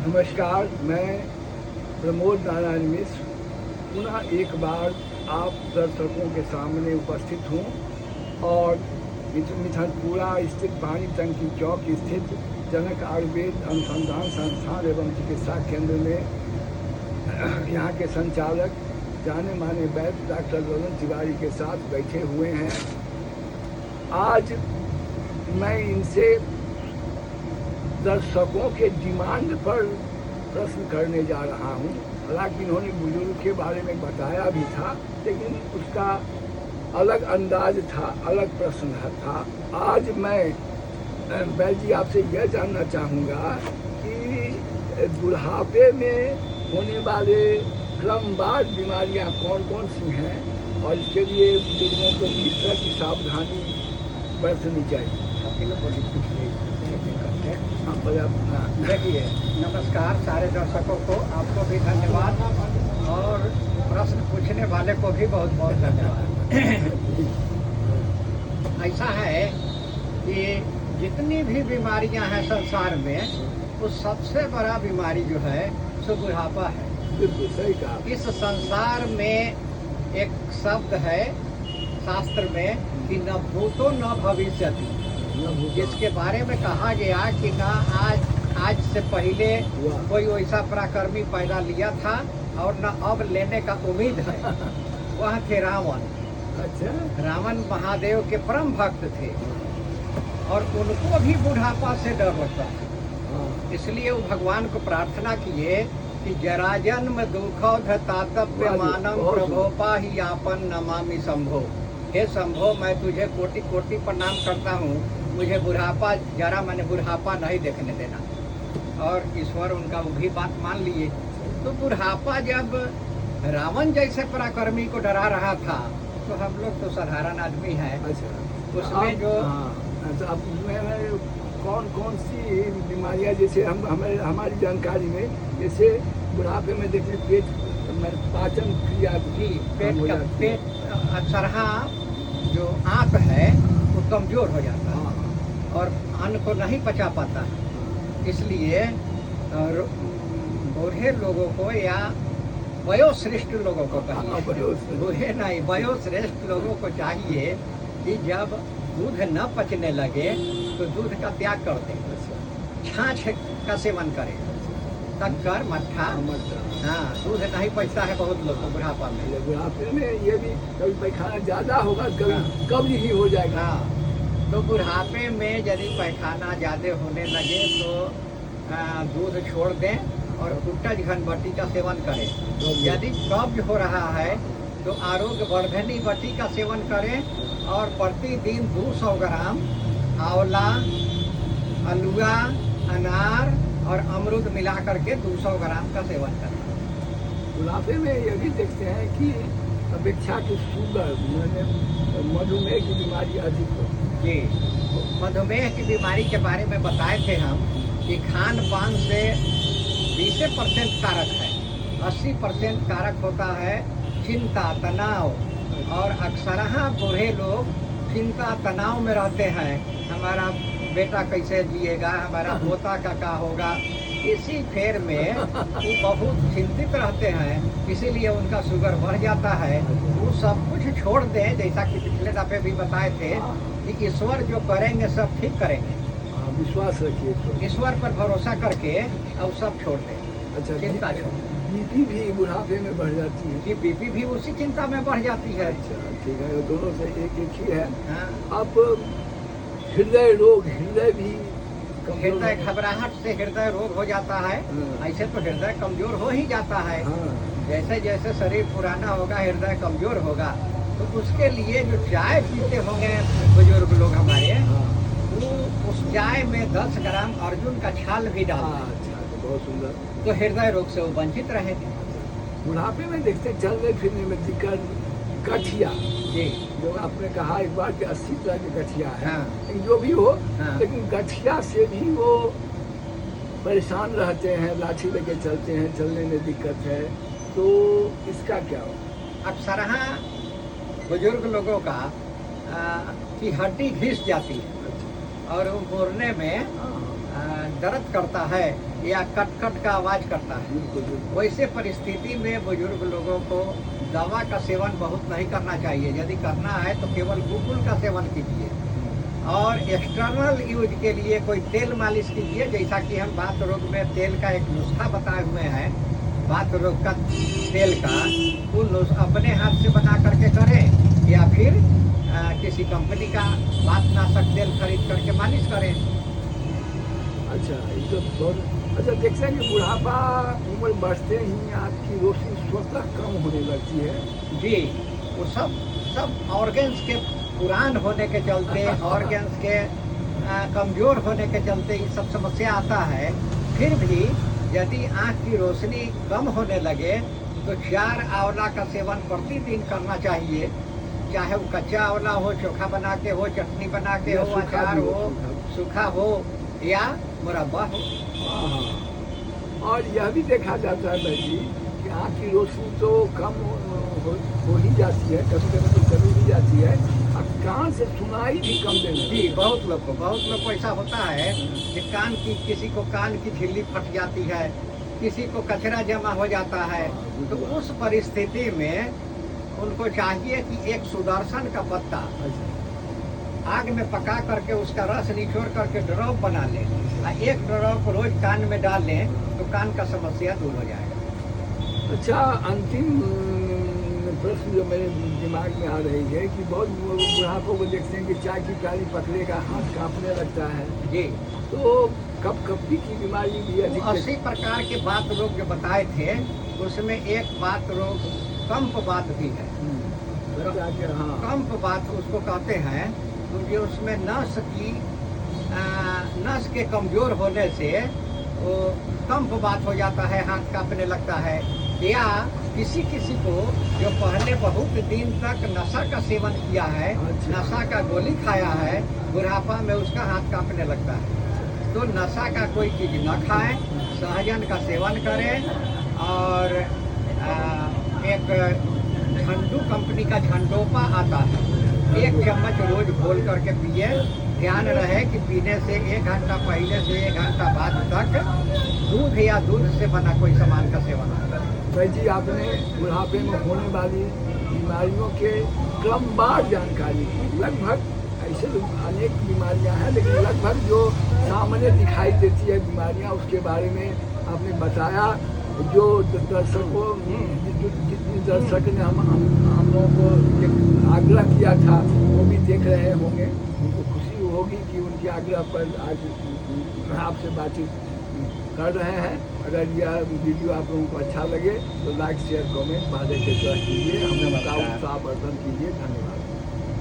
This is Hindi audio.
नमस्कार, मैं प्रमोद नारायण मिश्र पुनः एक बार आप दर्शकों के सामने उपस्थित हूँ और मिठनपुरा स्थित पानी टंकी चौक स्थित जनक आयुर्वेद अनुसंधान संस्थान एवं चिकित्सा केंद्र में यहाँ के संचालक जाने माने वैद्य डॉक्टर ललन तिवारी के साथ बैठे हुए हैं। आज मैं इनसे दर्शकों के डिमांड पर प्रश्न करने जा रहा हूँ। हालांकि इन्होंने बुजुर्ग के बारे में बताया भी था, लेकिन उसका अलग अंदाज था, अलग प्रश्न था। आज मैं वैद्य जी आपसे यह जानना चाहूँगा कि बुढ़ापे में होने वाले क्रमवार बीमारियाँ कौन कौन सी हैं और इसके लिए बुजुर्गों को किस तरह की सावधानी बरतनी चाहिए। देखिए, नमस्कार सारे दर्शकों को, आपको भी धन्यवाद और प्रश्न पूछने वाले को भी बहुत बहुत धन्यवाद। ऐसा है कि जितनी भी बीमारियां हैं संसार में, उस सबसे बड़ा बीमारी जो है सो बुढ़ापा है। बिल्कुल सही कहा। इस संसार में एक शब्द है शास्त्र में कि न भूतो न भविष्यति, जिसके बारे में कहा गया कि ना आज से पहले कोई वैसा पराक्रमी पैदा लिया था और न अब लेने का उम्मीद है। वह थे रावण। अच्छा। रावण महादेव के परम भक्त थे और उनको भी बुढ़ापा से डर लगता था। इसलिए वो भगवान को प्रार्थना किए कि जराजन्म दुखौध तातव्य मानम प्रभोपा ही आपन नमामि शंभो। हे शंभो, मैं तुझे कोटि कोटि प्रणाम करता हूँ, मुझे बुढ़ापा जरा मैंने बुढ़ापा नहीं देखने देना। और ईश्वर उनका वो भी बात मान लिए। तो बुढ़ापा जब रावण जैसे पराक्रमी को डरा रहा था, तो हम लोग तो साधारण आदमी हैं। अच्छा। उसमें जो अब उसमें कौन कौन सी बीमारियां, जैसे हमारी जानकारी में, जैसे बुढ़ापे में देखिए पेट पाचन क्रिया जी, पेट अक्सरहा जो आंत है वो कमजोर हो जाता है और अन्न को नहीं पचा पाता है। इसलिए बूढ़े लोगों को या वयोश्रेष्ठ लोगों को कहिए, बूढ़े नहीं वयोश्रेष्ठ लोगों को चाहिए कि जब दूध न पचने लगे तो दूध का त्याग कर दें, छाछ का सेवन करें, शक्कर मट्ठा। हाँ, दूध नहीं पचता है बहुत लोग को बुढ़ापा में। बुढ़ापे में ये भी कभी पैखाना ज़्यादा होगा, कभी कब्ज ही हो जाएगा। तो बुढ़ापे में यदि पैखाना ज़्यादा होने लगे तो दूध छोड़ दें और कुट्टज घनबट्टी का सेवन करें। यदि कब्ज हो रहा है तो आरोग्य वर्धनी बट्टी का सेवन करें और प्रतिदिन 200 ग्राम आंवला, अलुआ, अनार और अमरूद मिला करके 200 ग्राम का सेवन करें। बुढ़ापे में ये भी देखते हैं कि अपेक्षा की शुगर, मधुमेह की बीमारी अधिक हो। जी, मधुमेह की बीमारी के बारे में बताए थे हम कि खान पान से 20% कारक है, 80% कारक होता है चिंता तनाव। और अक्सरहा बूढ़े लोग चिंता तनाव में रहते हैं, हमारा बेटा कैसे जिएगा, हमारा पोता का क्या होगा। इसी फेर में वो बहुत चिंतित रहते हैं, इसीलिए उनका शुगर बढ़ जाता है। वो सब कुछ छोड़ दें, जैसा कि पिछले दफे भी बताए थे कि ईश्वर जो करेंगे सब ठीक करेंगे। विश्वास रखिए, ईश्वर पर भरोसा करके अब सब छोड़ दें। अच्छा, चिंता छोड़। बीपी भी बुढ़ापे में बढ़ जाती है कि बीपी भी उसी चिंता में बढ़ जाती है। अच्छा, ठीक है, दोनों से एक ही है। हाँ। अब हृदय रोग, हृदय भी हृदय घबराहट से हृदय रोग हो जाता है। ऐसे तो हृदय कमजोर हो ही जाता है। जैसे जैसे शरीर पुराना होगा हृदय कमजोर होगा। तो उसके लिए जो चाय पीते होंगे बुजुर्ग लोग हमारे, वो उस चाय में 10 ग्राम अर्जुन का छाल भी डालते हैं। अच्छा, तो बहुत सुंदर। तो हृदय रोग से वो वंचित रहेंगे। बुढ़ापे में देखते चलने फिरने में दिक्कत, गठिया, जी, जो आपने कहा एक बार कि 80 तरह की गठिया है। हाँ। जो भी हो, हाँ। लेकिन गठिया से भी वो परेशान रहते हैं, लाठी लेके चलते हैं, चलने में दिक्कत है, तो इसका क्या हो? अक्सरहा बुजुर्ग लोगों का की हड्डी घिस जाती है और वो मुड़ने में दर्द करता है या कट कट का आवाज़ करता है। बिल्कुल बिल्कुल। वैसे परिस्थिति में बुजुर्ग लोगों को दवा का सेवन बहुत नहीं करना चाहिए। यदि करना है तो केवल गुलकुल का सेवन कीजिए और एक्सटर्नल यूज के लिए कोई तेल मालिश कीजिए। जैसा कि हम बात रोग में तेल का एक नुस्खा बताए हुए हैं, बात रोग का तेल का, वो अपने हाथ से बना करके करें या फिर किसी कंपनी का वातनाशक तेल खरीद करके मालिश करें। अच्छा, ये तो बहुत अच्छा। देखते हैं कि बुढ़ापा उम्र बढ़ते ही आपकी रोशनी स्वतः कम होने लगती है। जी, वो सब ऑर्गन्स के पुरान होने के चलते, ऑर्गन्स के कमज़ोर होने के चलते ये सब समस्या आता है। फिर भी यदि आँख की रोशनी कम होने लगे तो 4 आंवला का सेवन प्रतिदिन करना चाहिए। चाहे वो कच्चा आंवला हो, चोखा बना के हो, चटनी बना के हो, अचार हो, सूखा हो या मुरब्बा हो। और यह भी देखा जाता है भाई जी कि आँख की रोशनी तो कम हो ही जाती है, कभी कभी तो चली भी जाती है, और कान से सुनाई भी कम देने जी, बहुत लोग को ऐसा होता है कि किसी को कान की झिल्ली फट जाती है, किसी को कचरा जमा हो जाता है। तो उस परिस्थिति में उनको चाहिए कि एक सुदर्शन का पत्ता आग में पका करके उसका रस निचोड़ करके ड्रॉप बना लें और एक ड्रॉप रोज कान में डाल लें तो कान का समस्या दूर हो जाएगा। अच्छा, अंतिम प्रश्न जो मेरे दिमाग में आ रही है कि बहुत बुढ़ापों को देखते हैं कि चाय की प्याली पकड़ेगा हाथ कांपने लगता है। जी, तो कपकपी की बीमारी भी अधिक 80 प्रकार के बात रोग जो बताए थे उसमें एक बात रोग कंप बात भी है। हाँ, कंप बात उसको कहते हैं क्योंकि उसमें नस के कमजोर होने से वो कंप बात हो जाता है, हाथ कांपने लगता है। या किसी को जो पहले बहुत दिन तक नशा का सेवन किया है, नशा का गोली खाया है, बुढ़ापा में उसका हाथ कांपने लगता है। तो नशा का कोई चीज़ न खाएं, सहजन का सेवन करें और एक झंडू कंपनी का झंडोपा आता है, 1 चम्मच रोज घोल करके पिए। ध्यान रहे कि पीने से 1 घंटा पहले से 1 घंटा बाद तक दूध या दूध से बना कोई सामान का सेवन करें। भाई जी, आपने बुढ़ापे में होने वाली बीमारियों के क्रमवार जानकारी की। लगभग ऐसे अनेक बीमारियां हैं, लेकिन लगभग जो सामान्य दिखाई देती है बीमारियां उसके बारे में आपने बताया। जो दर्शकों जितने दर्शक ने हम लोगों को आग्रह किया था वो भी देख रहे होंगे, उनको खुशी होगी कि उनके आग्रह पर आज आपसे बातचीत कर रहे हैं। अगर यह वीडियो आप लोगों को अच्छा लगे तो लाइक शेयर कमेंट बाधे के कीजिए, हमें उत्साह वर्धन कीजिए। धन्यवाद।